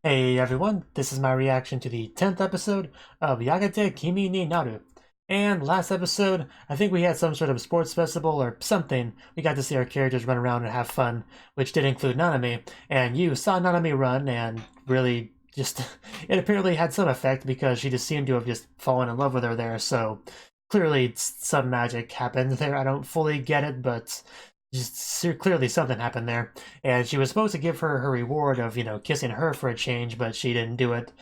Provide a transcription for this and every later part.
Hey everyone, this is my reaction to the 10th episode of Yagate Kimi ni Naru. And last episode, I think we had some sort of sports festival or something. We got to see our characters run around and have fun, which did include Nanami. And you saw Nanami run and really just, it apparently had some effect because she just seemed to have just fallen in love with her there. So clearly some magic happened there. I don't fully get it, but just clearly something happened there. And she was supposed to give her her reward of, kissing her for a change, but she didn't do it.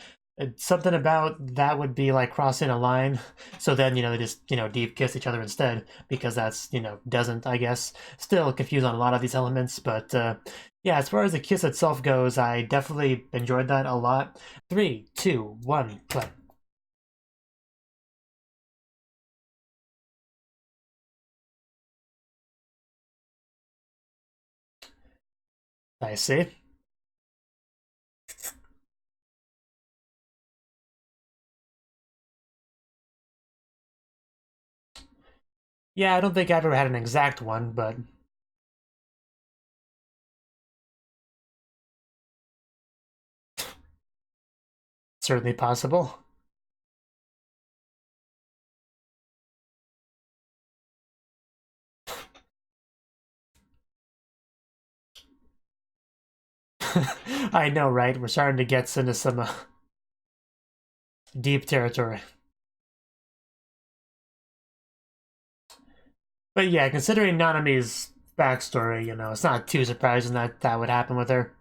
Something about that would be like crossing a line. So then, they just, deep kiss each other instead, because that's, doesn't, I guess. Still confused on a lot of these elements, but yeah, as far as the kiss itself goes, I definitely enjoyed that a lot. 3, 2, 1, play. I see. Yeah, I don't think I've ever had an exact one, but certainly possible. I know, right? We're starting to get into some deep territory. But yeah, considering Nanami's backstory, it's not too surprising that that would happen with her.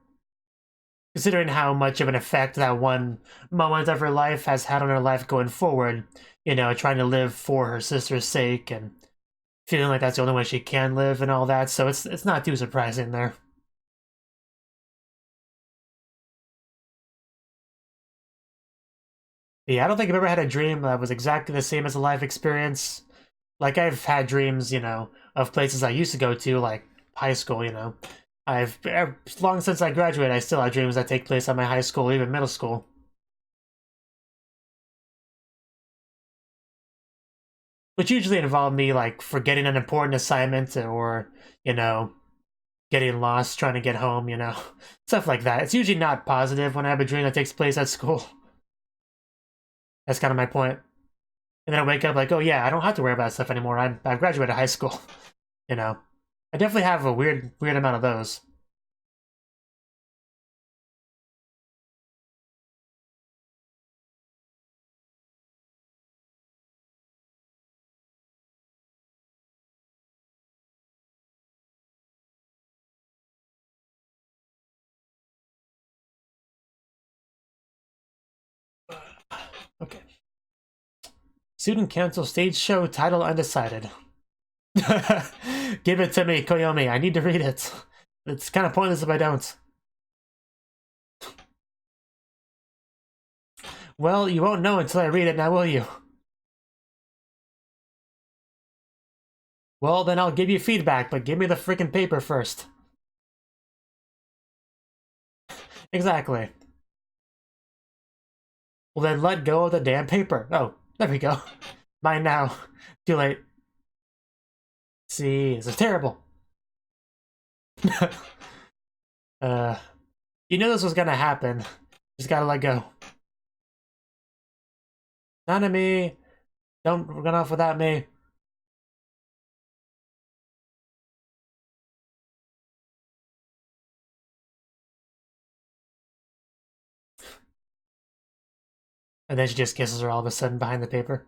Considering how much of an effect that one moment of her life has had on her life going forward, trying to live for her sister's sake and feeling like that's the only way she can live and all that, so it's not too surprising there. But yeah, I don't think I've ever had a dream that was exactly the same as a life experience. Like, I've had dreams, of places I used to go to, like high school, I've long since I graduated, I still have dreams that take place at my high school, even middle school. Which usually involve me like forgetting an important assignment or, you know, getting lost trying to get home, stuff like that. It's usually not positive when I have a dream that takes place at school. That's kind of my point. And then I wake up like, oh yeah, I don't have to worry about stuff anymore. I've graduated high school. you know. I definitely have a weird amount of those. Okay. Student cancel stage show title undecided. Give it to me, Koyomi. I need to read it. It's kind of pointless if I don't. Well, you won't know until I read it now, will you? Well, then I'll give you feedback, but give me the freaking paper first. Exactly. Well, then let go of the damn paper. Oh, there we go. Mine now. Too late. See, this is terrible. uh, you knew this was gonna happen. Just gotta let go. Nanami, don't run off without me. And then she just kisses her all of a sudden behind the paper.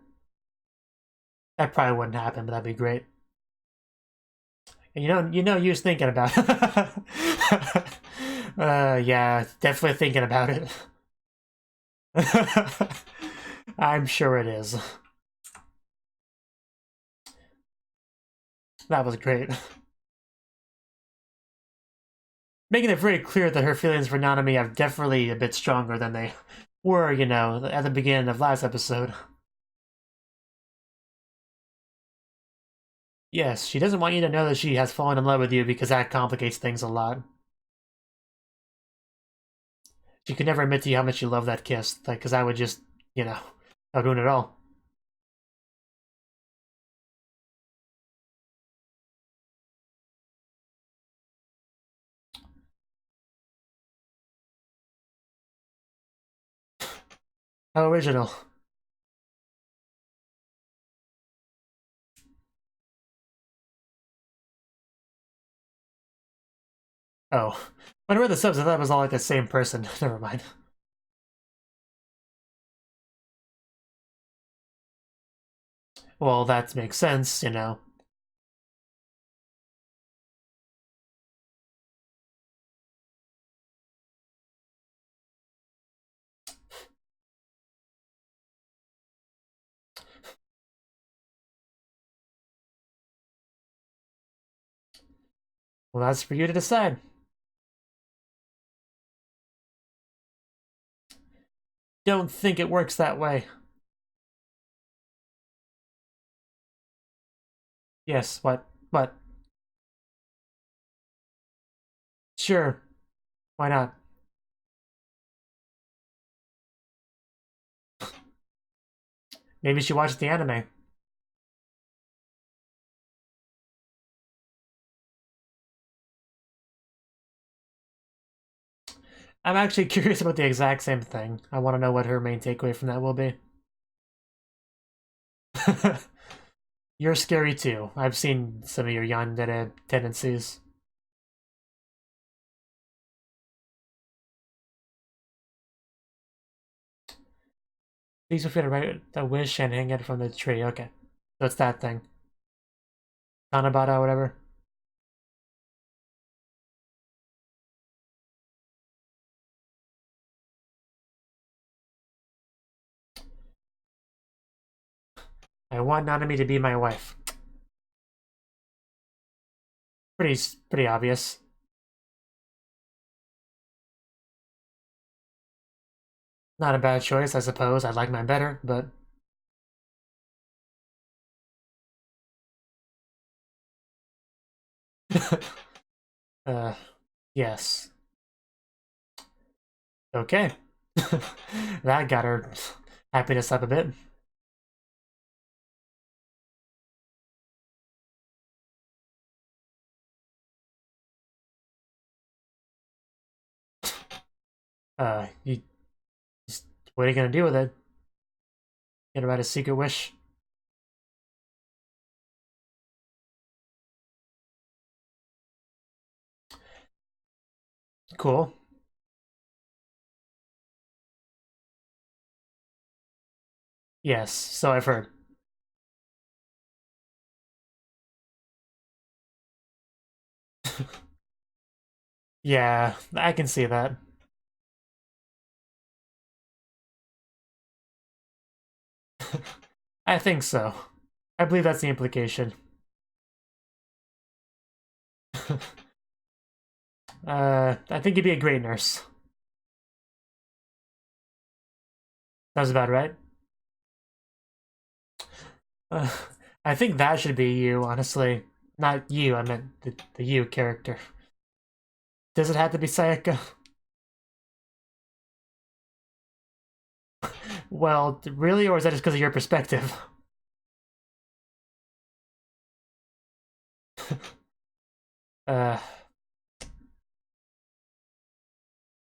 That probably wouldn't happen, but that'd be great. And you was thinking about it. Yeah, definitely thinking about it. I'm sure it is. That was great. Making it very clear that her feelings for Nanami are definitely a bit stronger than they were, at the beginning of last episode. Yes, she doesn't want you to know that she has fallen in love with you because that complicates things a lot. She could never admit to you how much you love that kiss, like, because I would just, I'd ruin it all. How original. Oh. When I read the subs, I thought it was all like the same person. Never mind. Well, that makes sense, you know. Well, that's for you to decide. Don't think it works that way. Yes, what? What? Sure. Why not? Maybe she watched the anime. I'm actually curious about the exact same thing. I want to know what her main takeaway from that will be. You're scary too. I've seen some of your yandere tendencies. Please feel free to write a wish and hang it from the tree. Okay. So it's that thing. Tanabata or whatever. I want Nanami to be my wife. Pretty obvious. Not a bad choice, I suppose. I like mine better, but uh yes. Okay. That got her happiness up a bit. You just what are you gonna do with it? Get about a secret wish? Cool. Yes, so I've heard. Yeah, I can see that. I think so. I believe that's the implication. I think you'd be a great nurse. Sounds about right. Uh, I think that should be you, honestly. Not you, I meant the you character. Does it have to be Sayaka? Well, really, or is that just because of your perspective? uh,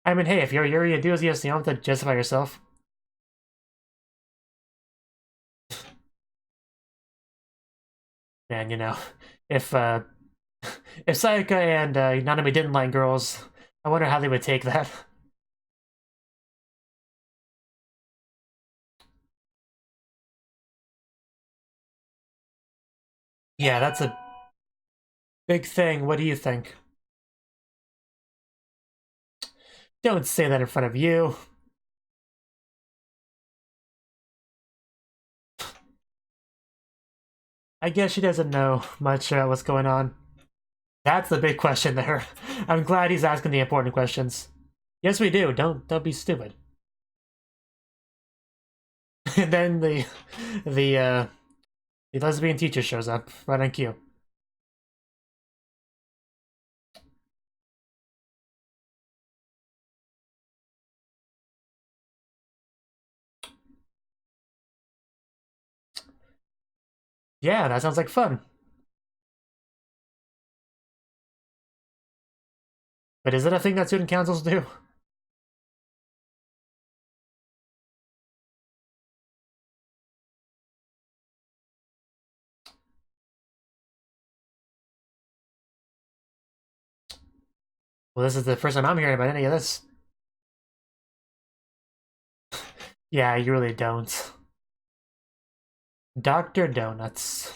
I mean, hey, if you're Yuri enthusiast, you don't have to justify yourself. Man, you know, if if Sayaka and Nanami didn't like girls, I wonder how they would take that. Yeah, that's a big thing. What do you think? Don't say that in front of you. I guess she doesn't know much what's going on. That's the big question there. I'm glad he's asking the important questions. Yes, we do. Don't be stupid. And then the uh the lesbian teacher shows up right on cue. Yeah, that sounds like fun. But is it a thing that student councils do? Well, this is the first time I'm hearing about any of this. Yeah, you really don't. Dr. Donuts.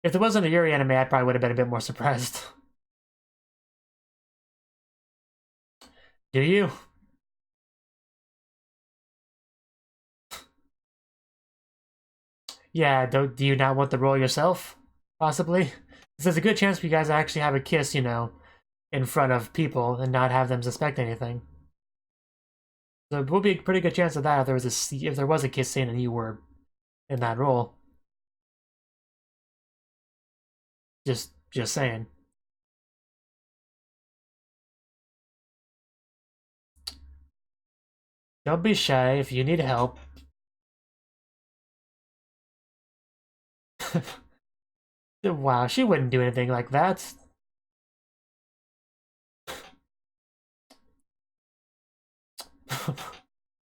If there wasn't a Yuri anime, I probably would have been a bit more surprised. Do you? Yeah, do you not want the role yourself? Possibly? There's a good chance for you guys to actually have a kiss, you know, in front of people and not have them suspect anything. So it would be a pretty good chance of that if there was a kiss scene and you were in that role. Just saying. Don't be shy if you need help. Wow, she wouldn't do anything like that.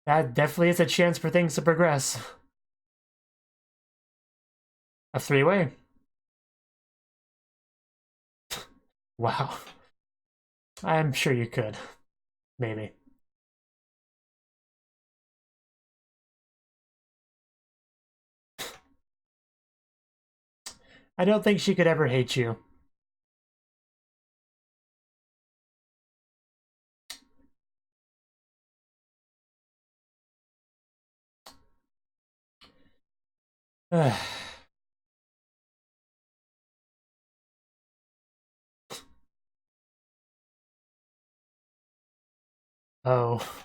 That definitely is a chance for things to progress. A three-way. Wow. I'm sure you could. Maybe. I don't think she could ever hate you. Oh.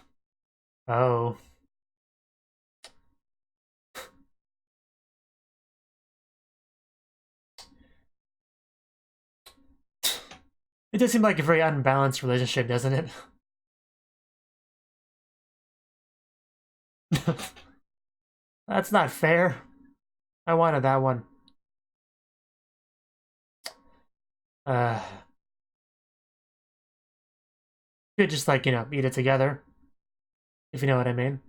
Oh. It does seem like a very unbalanced relationship, doesn't it? That's not fair. I wanted that one. Uh, could just like, you know, eat it together. If you know what I mean.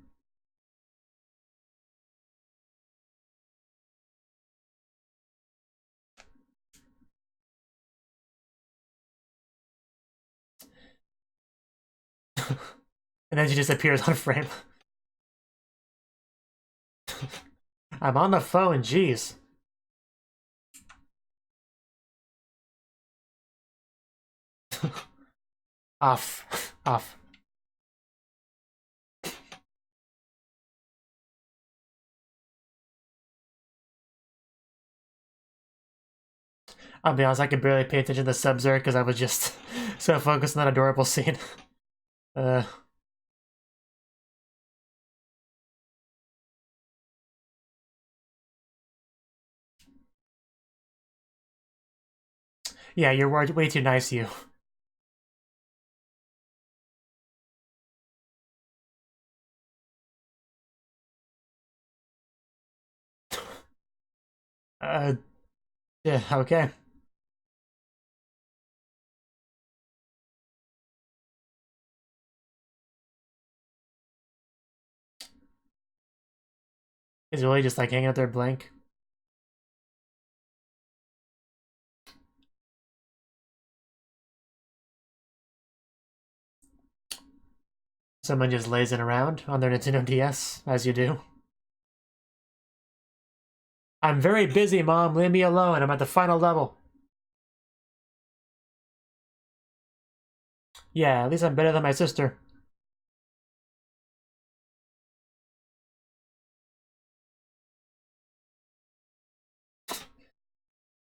And then she just appears on frame. I'm on the phone, jeez. Off. Off. I'll be honest, I could barely pay attention to the subs there because I was just so focused on that adorable scene. Uh, yeah, you're way too nice, you. Uh, yeah, okay. He's really just like hanging out there blank. Someone just lazing around on their Nintendo DS, as you do. I'm very busy, Mom. Leave me alone. I'm at the final level. Yeah, at least I'm better than my sister.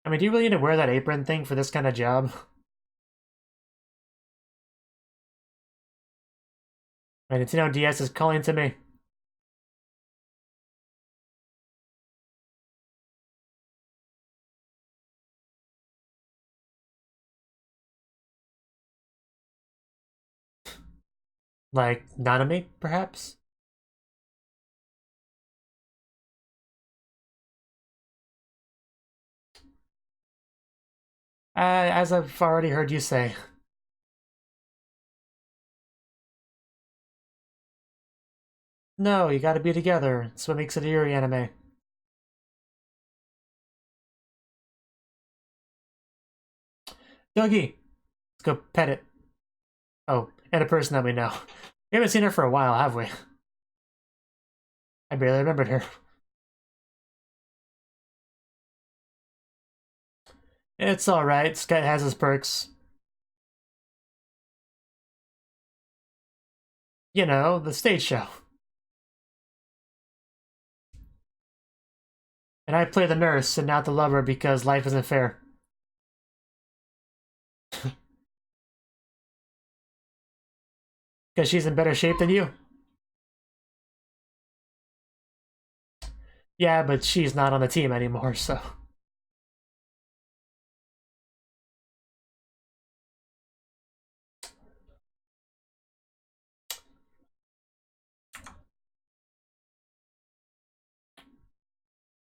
I mean, do you really need to wear that apron thing for this kind of job? My Nintendo DS is calling to me. Like, Nanami, perhaps? As I've already heard you say. No, you gotta be together. That's what makes it a Yuri anime. Doggy! Let's go pet it. Oh, and a person that we know. We haven't seen her for a while, have we? I barely remembered her. It's alright, Scott has his perks. You know, the stage show. And I play the nurse and not the lover because life isn't fair. Because she's in better shape than you? Yeah, but she's not on the team anymore, so...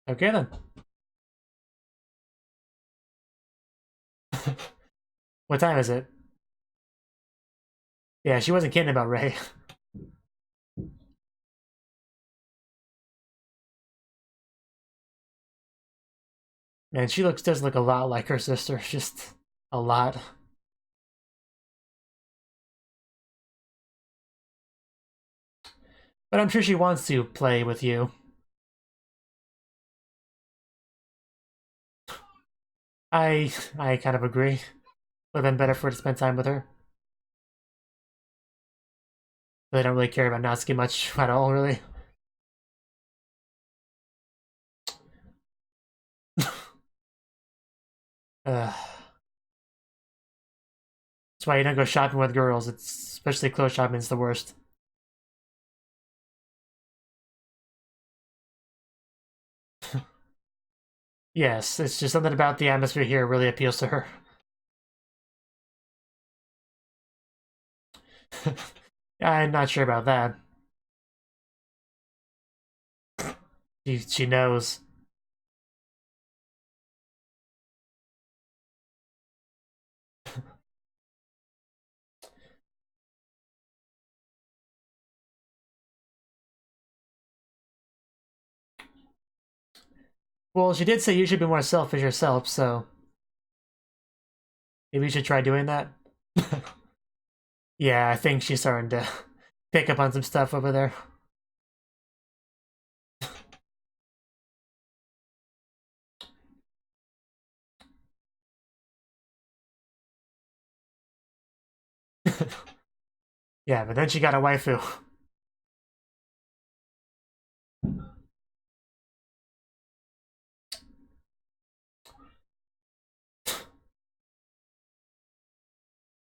Okay then. What time is it? Yeah, she wasn't kidding about Ray. Man, she does look a lot like her sister, just a lot. But I'm sure she wants to play with you. I kind of agree. Would have been better for her to spend time with her. They don't really care about Natsuki much at all, really. That's why you don't go shopping with girls. It's especially clothes shopping is the worst. Yes, it's just something about the atmosphere here really appeals to her. I'm not sure about that. She knows. Well, she did say you should be more selfish yourself, so maybe you should try doing that. Yeah, I think she's starting to pick up on some stuff over there. Yeah, but then she got a waifu.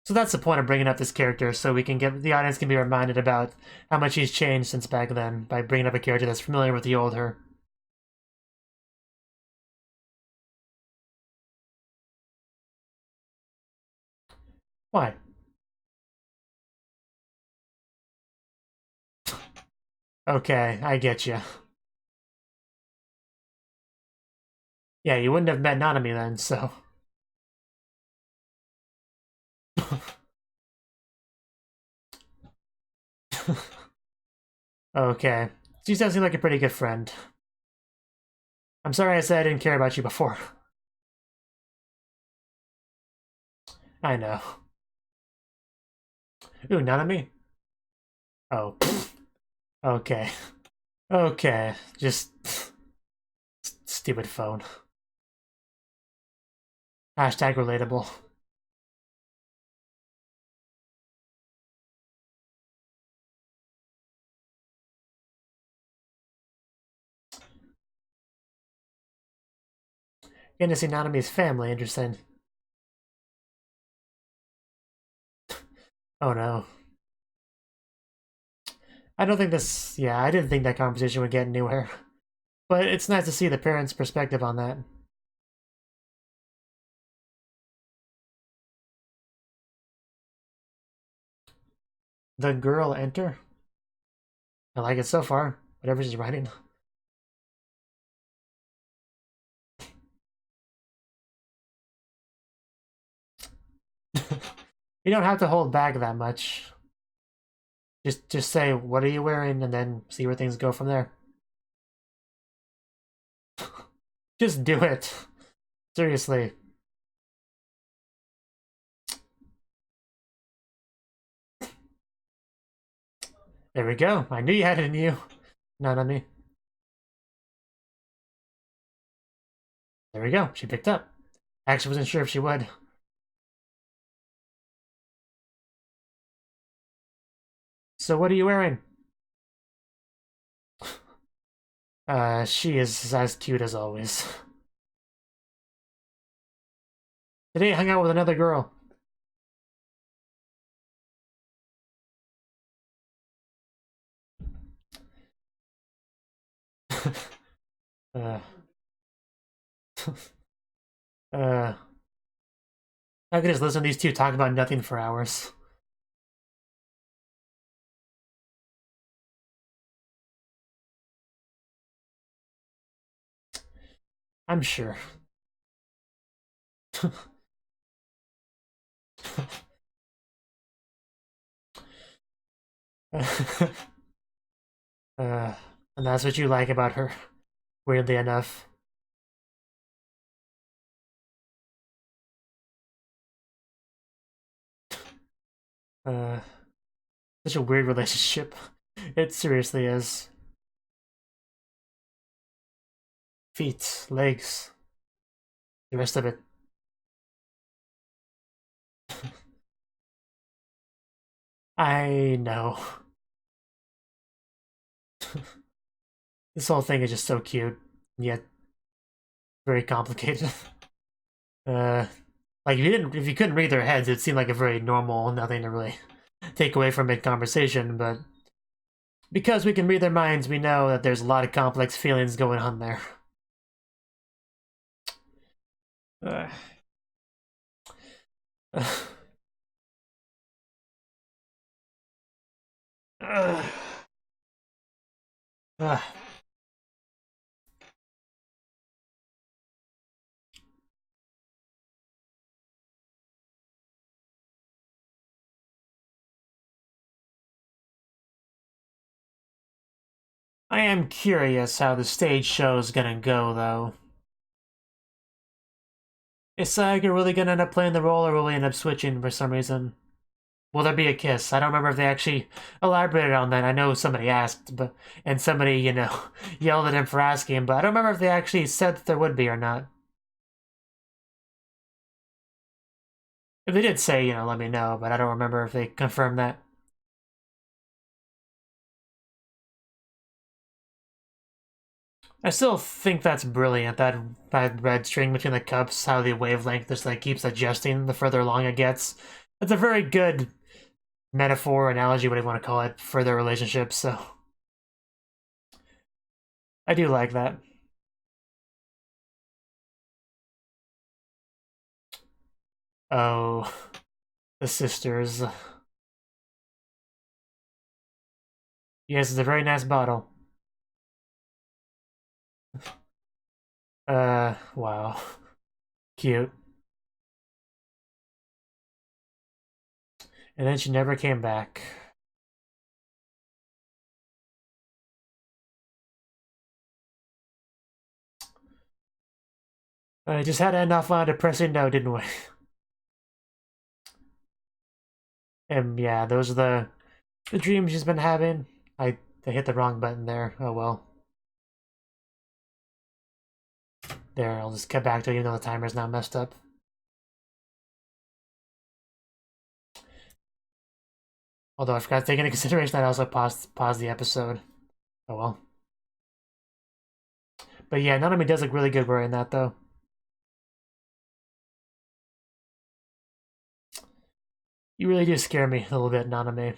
So that's the point of bringing up this character, so we can get the audience can be reminded about how much he's changed since back then by bringing up a character that's familiar with the old her. Why? Okay, I get you. Yeah, you wouldn't have met Nanami then, so. Okay. She does seem like a pretty good friend. I'm sorry I said I didn't care about you before. I know. Ooh, Nanami? Oh. Okay. Okay. Just... stupid phone. Hashtag relatable. Getting to see Nanami's family, interesting. Oh no. I don't think this... Yeah, I didn't think that conversation would get anywhere. But it's nice to see the parents' perspective on that. The girl enter? I like it so far. Whatever she's writing. You don't have to hold back that much. Just say, what are you wearing, and then see where things go from there. Just do it. Seriously. There we go. I knew you had it in you. Not on me. There we go. She picked up. I actually wasn't sure if she would. So what are you wearing? She is as cute as always. Today I hung out with another girl. uh, I could just listen to these two talk about nothing for hours. I'm sure. And that's what you like about her, weirdly enough. Such a weird relationship. It seriously is. Feet, legs, the rest of it. I know. This whole thing is just so cute, yet very complicated. Like if you couldn't read their heads, it seemed like a very normal, nothing to really take away from mid-conversation, but because we can read their minds, we know that there's a lot of complex feelings going on there. I am curious how the stage show is gonna go, though. Is Saga really gonna end up playing the role, or will he end up switching for some reason? Will there be a kiss? I don't remember if they actually elaborated on that. I know somebody asked, and somebody, yelled at him for asking, but I don't remember if they actually said that there would be or not. If they did say, let me know, but I don't remember if they confirmed that. I still think that's brilliant, that red string between the cups, how the wavelength just keeps adjusting the further along it gets. It's a very good metaphor, analogy, whatever you want to call it, for their relationship, so I do like that. Oh, the sisters. Yes, it's a very nice bottle. Wow. Cute. And then she never came back. I just had to end off on a depressing note, didn't we? And yeah, those are the dreams she's been having. I hit the wrong button there. Oh well. There, I'll just cut back to it even though the timer's now messed up. Although I forgot to take into consideration that I also paused the episode. Oh well. But yeah, Nanami does look really good wearing that though. You really do scare me a little bit, Nanami.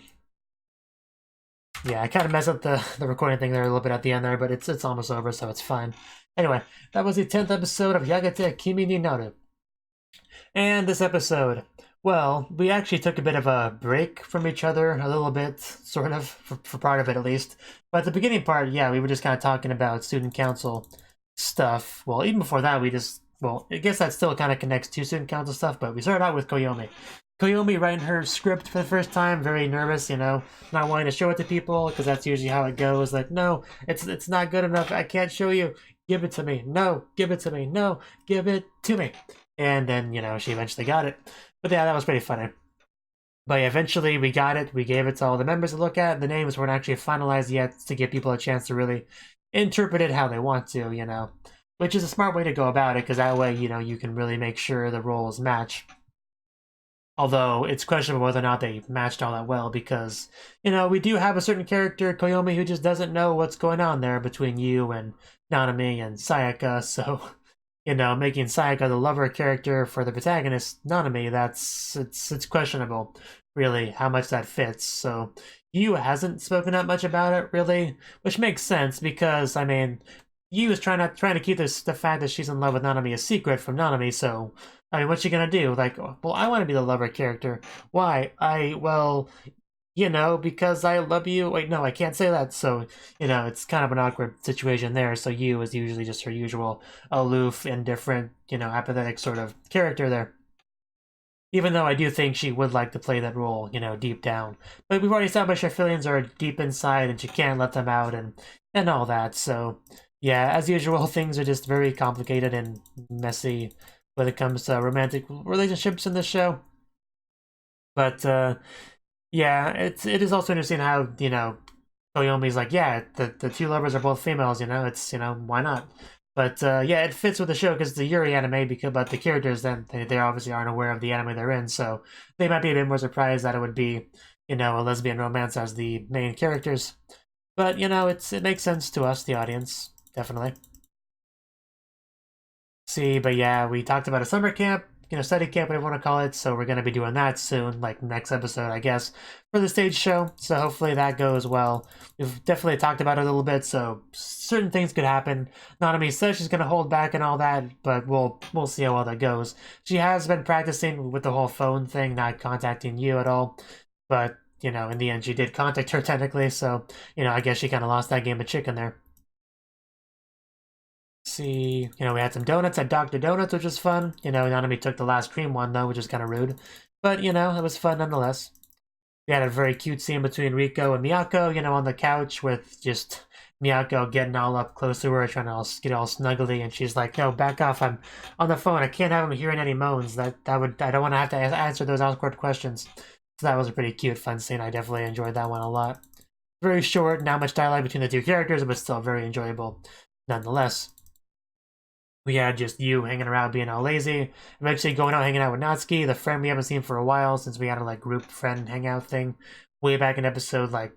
Yeah, I kind of messed up the recording thing there a little bit at the end there, but it's almost over, so it's fine. Anyway, that was the 10th episode of Yagate Kimi ni Naru. And this episode, well, we actually took a bit of a break from each other, a little bit, sort of, for part of it at least. But the beginning part, yeah, we were just kind of talking about student council stuff. Well, even before that, well, I guess that still kind of connects to student council stuff, but we started out with Koyomi. Koyomi writing her script for the first time, very nervous, you know, not wanting to show it to people, because that's usually how it goes. Like, no, it's not good enough. I can't show you. Give it to me. No, give it to me. No, give it to me. And then, you know, she eventually got it. But yeah, that was pretty funny. But yeah, eventually we got it. We gave it to all the members to look at. The names weren't actually finalized yet to give people a chance to really interpret it how they want to, you know. Which is a smart way to go about it, because that way, you know, you can really make sure the roles match. Although it's questionable whether or not they matched all that well, because, you know, we do have a certain character, Koyomi, who just doesn't know what's going on there between you and Nanami and Sayaka, so, you know, making Sayaka the lover character for the protagonist, Nanami, it's questionable, really, how much that fits. So Yu hasn't spoken up much about it, really, which makes sense, because, I mean, Yu is trying to keep the fact that she's in love with Nanami a secret from Nanami, so I mean, what's she gonna do? Like, well, I want to be the lover character. Why? Well, you know, because I love you. Wait, no, I can't say that. So, you know, it's kind of an awkward situation there. So Yu is usually just her usual aloof, indifferent, you know, apathetic sort of character there. Even though I do think she would like to play that role, you know, deep down. But we've already established her feelings are deep inside and she can't let them out and all that. So, yeah, as usual, things are just very complicated and messy when it comes to romantic relationships in this show. But yeah, it is also interesting how, you know, Koyomi's like, yeah, the two lovers are both females, you know, it's, you know, why not? But yeah, it fits with the show because it's a Yuri anime, but the characters then they obviously aren't aware of the anime they're in, so they might be a bit more surprised that it would be, you know, a lesbian romance as the main characters. But you know, it makes sense to us, the audience, definitely. See, but yeah, we talked about a summer camp, you know, study camp, whatever you want to call it. So we're going to be doing that soon, like next episode, I guess, for the stage show. So hopefully that goes well. We've definitely talked about it a little bit, so certain things could happen. Nanami says she's going to hold back and all that, but we'll see how well that goes. She has been practicing with the whole phone thing, not contacting you at all, but you know, in the end, she did contact her technically. So you know, I guess she kind of lost that game of chicken there. See, you know, we had some donuts at Dr. Donuts, which was fun. You know, Nanami took the last cream one, though, which is kind of rude. But, you know, it was fun nonetheless. We had a very cute scene between Riko and Miyako, you know, on the couch with just Miyako getting all up close to her, trying to get all snuggly, and she's like, no, back off, I'm on the phone, I can't have him hearing any moans. I don't want to have to answer those awkward questions. So that was a pretty cute, fun scene. I definitely enjoyed that one a lot. Very short, not much dialogue between the two characters, but still very enjoyable nonetheless. We had just you hanging around being all lazy, eventually going out hanging out with Natsuki, the friend we haven't seen for a while since we had a like group friend hangout thing way back in episode like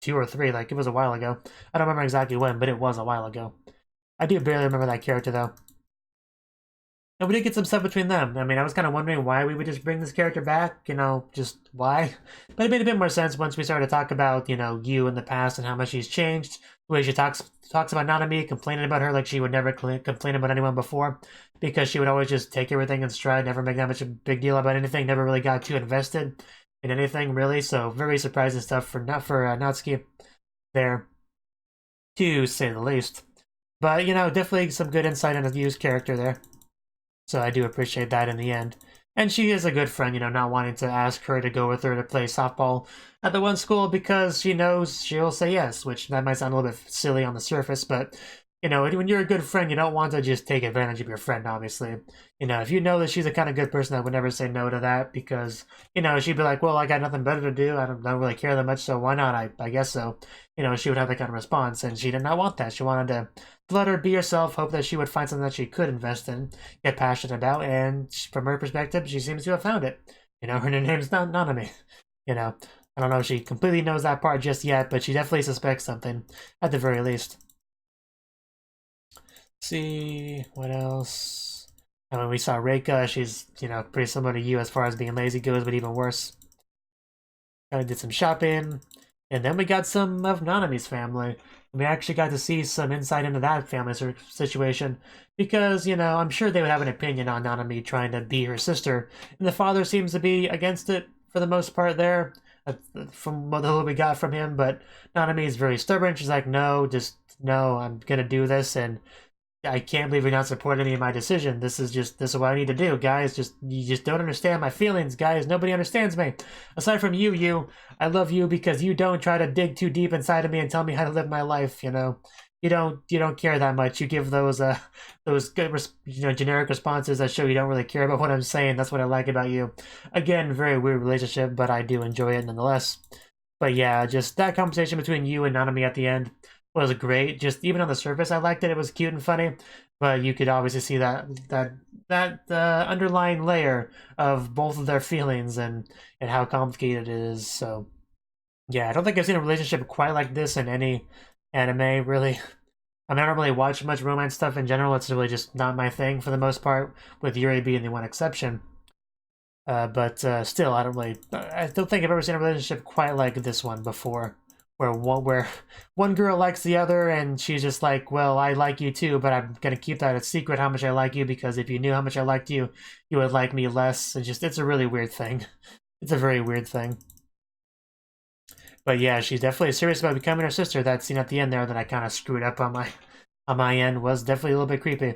2 or 3, like it was a while ago. I don't remember exactly when, but it was a while ago. I do barely remember that character though. And we did get some stuff between them. I mean, I was kind of wondering why we would just bring this character back, you know, just why. But it made a bit more sense once we started to talk about, you know, you in the past and how much she's changed. The way she talks about Nanami, complaining about her like she would never complain about anyone before. Because she would always just take everything in stride, never make that much a big deal about anything, never really got too invested in anything, really. So very surprising stuff for Natsuki there, to say the least. But, you know, definitely some good insight into Yu's character there. So I do appreciate that in the end. And she is a good friend, you know, not wanting to ask her to go with her to play softball at the one school because she knows she'll say yes, which that might sound a little bit silly on the surface, but, you know, when you're a good friend, you don't want to just take advantage of your friend, obviously. You know, if you know that she's the kind of good person that would never say no to that because, you know, she'd be like, well, I got nothing better to do. I don't really care that much, so why not? I guess so. You know, she would have that kind of response, and she did not want that. She wanted to let her be herself, hope that she would find something that she could invest in, get passionate about, and from her perspective, she seems to have found it. You know, her name's not Nanami. You know, I don't know if she completely knows that part just yet, but she definitely suspects something, at the very least. See, what else? I mean, we saw Reika, she's, you know, pretty similar to you as far as being lazy goes, but even worse. Kind of did some shopping, and then we got some of Nanami's family. We actually got to see some insight into that family situation because, you know, I'm sure they would have an opinion on Nanami trying to be her sister, and the father seems to be against it for the most part there, from what little we got from him, but Nanami is very stubborn. She's like, no, just no, I'm gonna do this, and I can't believe you're not supporting me in my decision. This is what I need to do, guys. You just don't understand my feelings, guys. Nobody understands me. Aside from you, I love you because you don't try to dig too deep inside of me and tell me how to live my life. You know, you don't care that much. You give those good generic responses that show you don't really care about what I'm saying. That's what I like about you. Again, very weird relationship, but I do enjoy it nonetheless. But yeah, just that conversation between you and Nanami at the end was great. Just even on the surface, I liked it. It was cute and funny, but you could obviously see that underlying layer of both of their feelings and how complicated it is. So yeah, I don't think I've seen a relationship quite like this in any anime, really. I mean, I don't really watch much romance stuff in general. It's really just not my thing for the most part, with Yuri being the one exception. But still, I don't think I've ever seen a relationship quite like this one before, where one girl likes the other, and she's just like, well, I like you too, but I'm gonna keep that a secret how much I like you, because if you knew how much I liked you, you would like me less. It's a really weird thing. It's a very weird thing. But yeah, she's definitely serious about becoming her sister. That scene at the end there that I kind of screwed up on my end was definitely a little bit creepy.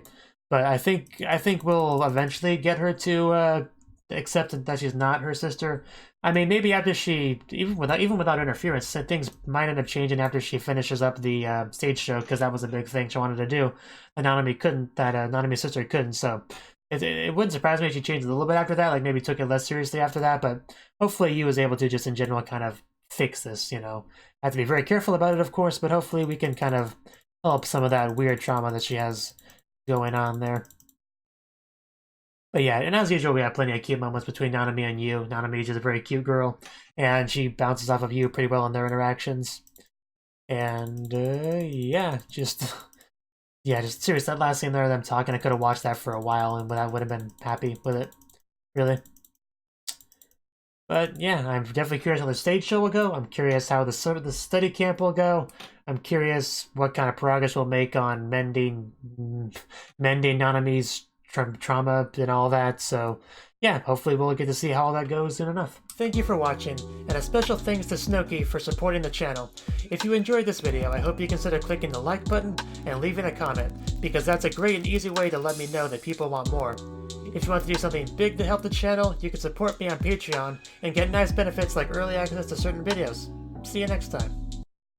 But I think we'll eventually get her to accept that she's not her sister. I mean, maybe after she, even without interference, things might end up changing after she finishes up the stage show, because that was a big thing she wanted to do, and Nanami's sister couldn't. So it wouldn't surprise me if she changed a little bit after that, like maybe took it less seriously after that. But hopefully, Yu was able to just in general kind of fix this. You know, I have to be very careful about it, of course, but hopefully we can kind of help some of that weird trauma that she has going on there. But yeah, and as usual, we have plenty of cute moments between Nanami and Yu. Nanami is just a very cute girl, and she bounces off of Yu pretty well in their interactions. And yeah, just serious. That last scene there, them talking, I could have watched that for a while, and I would have been happy with it, really. But yeah, I'm definitely curious how the stage show will go. I'm curious how the study camp will go. I'm curious what kind of progress we'll make on mending Nanami's trauma and all that. So yeah, hopefully we'll get to see how all that goes soon enough. Thank you for watching, and a special thanks to Cnouki for supporting the channel. If you enjoyed this video, I hope you consider clicking the like button and leaving a comment, because that's a great and easy way to let me know that people want more. If you want to do something big to help the channel, you can support me on Patreon and get nice benefits like early access to certain videos. See you next time.